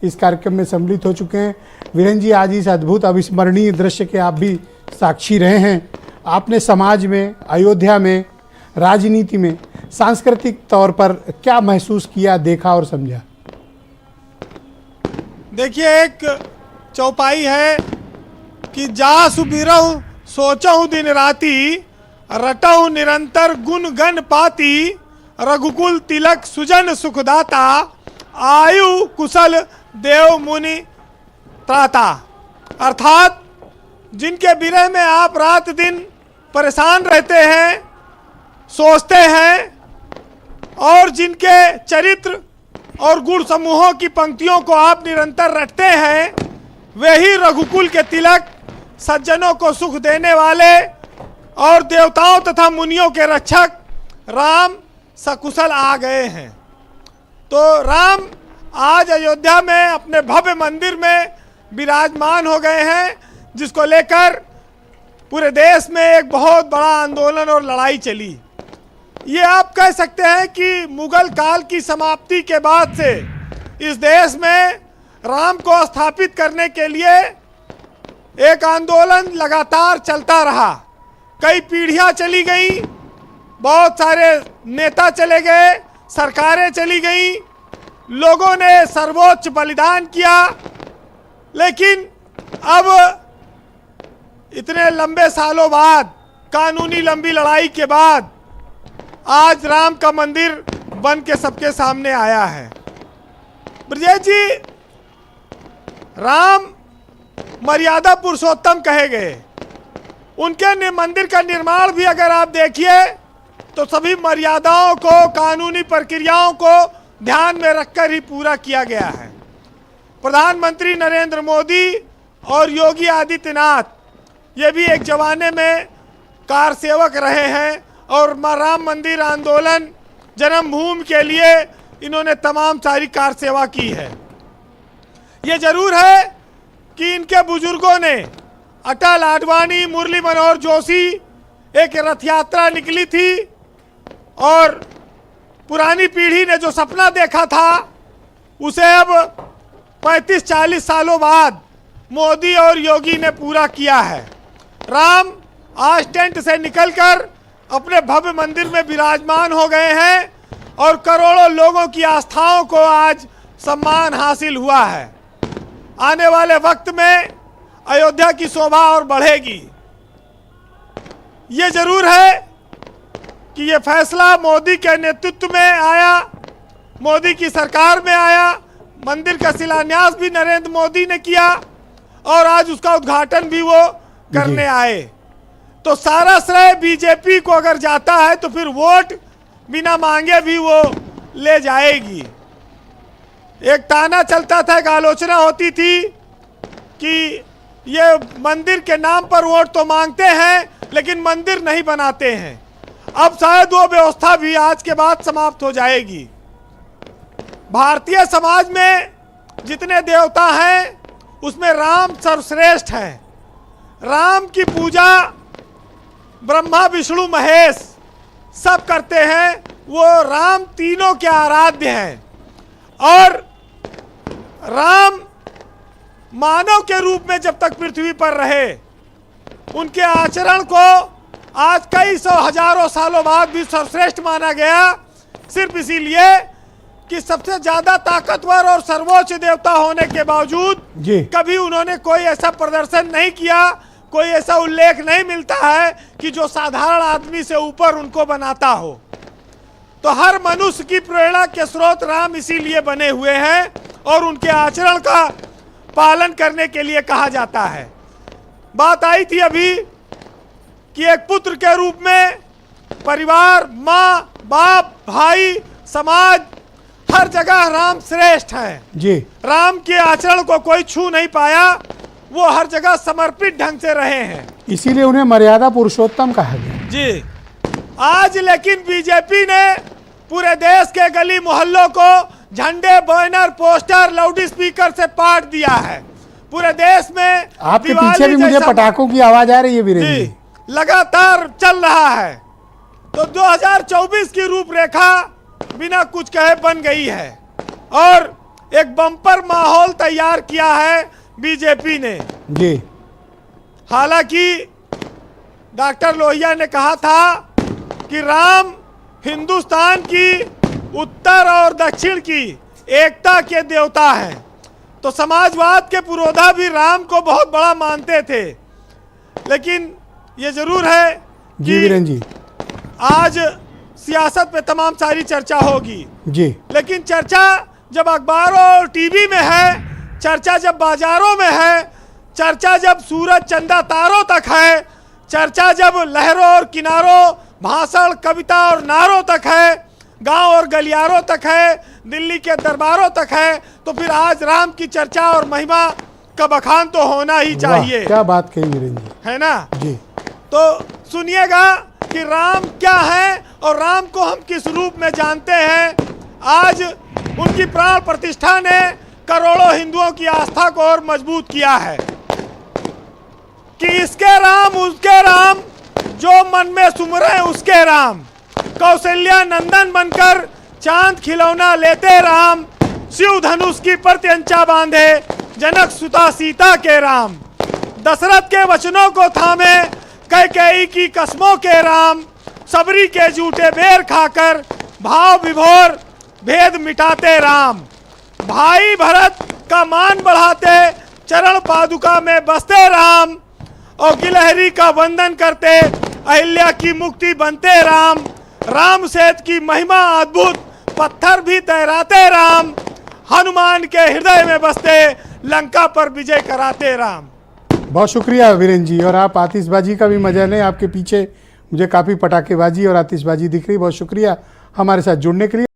इस कार्यक्रम में सम्मिलित हो चुके हैं। वीरेंद्र जी, आज इस अद्भुत अविस्मरणीय दृश्य के आप भी साक्षी रहे हैं। आपने समाज में, अयोध्या में, राजनीति में, सांस्कृतिक तौर पर क्या महसूस किया, देखा और समझा? देखिए, एक चौपाई है कि जा सुबिरहु सोचहु दिन राती, रटहु निरंतर गुण गण पाती, रघुकुल तिलक सुजन सुखदाता, आयु कुशल देव मुनि त्राता। अर्थात जिनके विरह में आप रात दिन परेशान रहते हैं, सोचते हैं, और जिनके चरित्र और गुण समूहों की पंक्तियों को आप निरंतर रटते हैं, वे ही रघुकुल के तिलक, सज्जनों को सुख देने वाले और देवताओं तथा मुनियों के रक्षक राम सकुशल आ गए हैं। तो राम आज अयोध्या में अपने भव्य मंदिर में विराजमान हो गए हैं, जिसको लेकर पूरे देश में एक बहुत बड़ा आंदोलन और लड़ाई चली। ये आप कह सकते हैं कि मुगल काल की समाप्ति के बाद से इस देश में राम को स्थापित करने के लिए एक आंदोलन लगातार चलता रहा। कई पीढ़ियां चली गई, बहुत सारे नेता चले गए, सरकारें चली गई, लोगों ने सर्वोच्च बलिदान किया, लेकिन अब इतने लंबे सालों बाद, कानूनी लंबी लड़ाई के बाद आज राम का मंदिर बन के सबके सामने आया है। ब्रजेश जी, राम मर्यादा पुरुषोत्तम कहे गए। उनके मंदिर का निर्माण भी अगर आप देखिए तो सभी मर्यादाओं को, कानूनी प्रक्रियाओं को ध्यान में रखकर ही पूरा किया गया है। प्रधानमंत्री नरेंद्र मोदी और योगी आदित्यनाथ ये भी एक जमाने में कार सेवक रहे हैं और राम मंदिर आंदोलन, जन्मभूमि के लिए इन्होंने तमाम सारी कार सेवा की है। ये जरूर है कि इनके बुजुर्गों ने, अटल, आडवाणी, मुरली मनोहर जोशी, एक रथ यात्रा निकली थी और पुरानी पीढ़ी ने जो सपना देखा था उसे अब 35-40 सालों बाद मोदी और योगी ने पूरा किया है। राम आज टेंट से निकलकर अपने भव्य मंदिर में विराजमान हो गए हैं और करोड़ों लोगों की आस्थाओं को आज सम्मान हासिल हुआ है। आने वाले वक्त में अयोध्या की शोभा और बढ़ेगी। ये जरूर है कि ये फैसला मोदी के नेतृत्व में आया, मोदी की सरकार में आया। मंदिर का शिलान्यास भी नरेंद्र मोदी ने किया और आज उसका उद्घाटन भी वो करने आए। तो सारा श्रेय बीजेपी को अगर जाता है तो फिर वोट बिना मांगे भी वो ले जाएगी। एक ताना चलता था, एक आलोचना होती थी कि ये मंदिर के नाम पर वोट तो मांगते हैं लेकिन मंदिर नहीं बनाते हैं। अब शायद वो व्यवस्था भी आज के बाद समाप्त हो जाएगी। भारतीय समाज में जितने देवता हैं उसमें राम सर्वश्रेष्ठ है। राम की पूजा ब्रह्मा, विष्णु, महेश सब करते हैं। वो राम तीनों के आराध्य हैं और राम मानव के रूप में जब तक पृथ्वी पर रहे, उनके आचरण को आज कई सौ हजारों सालों बाद भी सर्वश्रेष्ठ माना गया, सिर्फ इसीलिए कि सबसे ज्यादा ताकतवर और सर्वोच्च देवता होने के बावजूद कभी उन्होंने कोई ऐसा प्रदर्शन नहीं किया, कोई ऐसा उल्लेख नहीं मिलता है कि जो साधारण आदमी से ऊपर उनको बनाता हो। तो हर मनुष्य की प्रेरणा के स्रोत राम इसीलिए बने हुए हैं और उनके आचरण का पालन करने के लिए कहा जाता है। बात आई थी अभी कि एक पुत्र के रूप में परिवार, माँ, बाप, भाई, समाज, हर जगह राम श्रेष्ठ है जी। राम के आचरण को कोई छू नहीं पाया, वो हर जगह समर्पित ढंग से रहे हैं, इसीलिए उन्हें मर्यादा पुरुषोत्तम कहा गया जी। आज लेकिन बीजेपी ने पूरे देश के गली मोहल्लों को झंडे, बैनर, पोस्टर, लाउड स्पीकर से पाट दिया है। पूरे देश में आपके पीछे भी मुझे पटाखों की आवाज आ रही है वीरेंद्र जी, लगातार चल रहा है। तो 2024 की रूपरेखा बिना कुछ कहे बन गई है और एक बम्पर माहौल तैयार किया है बीजेपी ने। जी। हालांकि डॉक्टर लोहिया ने कहा था कि राम हिंदुस्तान की उत्तर और दक्षिण की एकता के देवता हैं, तो समाजवाद के पुरोधा भी राम को बहुत बड़ा मानते थे। लेकिन ये जरूर है जी वीरेन जी, आज सियासत पे तमाम सारी चर्चा होगी जी, लेकिन चर्चा जब अखबारों और टीवी में है, चर्चा जब बाजारों में है, चर्चा जब सूरज चंदा तारों तक है, चर्चा जब लहरों और किनारों, भाषण, कविता और नारों तक है, गांव और गलियारों तक है, दिल्ली के दरबारों तक है, तो फिर आज राम की चर्चा और महिमा का बखान तो होना ही चाहिए। क्या बात कही वीरेन जी, है ना? जी। तो सुनिएगा कि राम क्या है और राम को हम किस रूप में जानते हैं। आज उनकी प्राण प्रतिष्ठा ने करोड़ों हिंदुओं की आस्था को और मजबूत किया है कि इसके राम उसके राम, जो मन में सुमरे उसके राम, कौशल्या नंदन बनकर चांद खिलौना लेते राम, शिव धनुष की प्रत्यंचा बांधे जनक सुता सीता के राम, दशरथ के वचनों को थामे कैकेयी की कसमों के राम, सबरी के झूठे बेर खाकर भाव विभोर भेद मिटाते राम, भाई भरत का मान बढ़ाते चरण पादुका में बसते राम, और गिलहरी का वंदन करते अहिल्या की मुक्ति बनते राम, राम सेत की महिमा अद्भुत पत्थर भी तैराते राम, हनुमान के हृदय में बसते लंका पर विजय कराते राम। बहुत शुक्रिया वीरेन जी। और आप आतिशबाजी का भी मजा लें, आपके पीछे मुझे काफ़ी पटाखेबाजी और आतिशबाजी दिख रही। बहुत शुक्रिया हमारे साथ जुड़ने के लिए।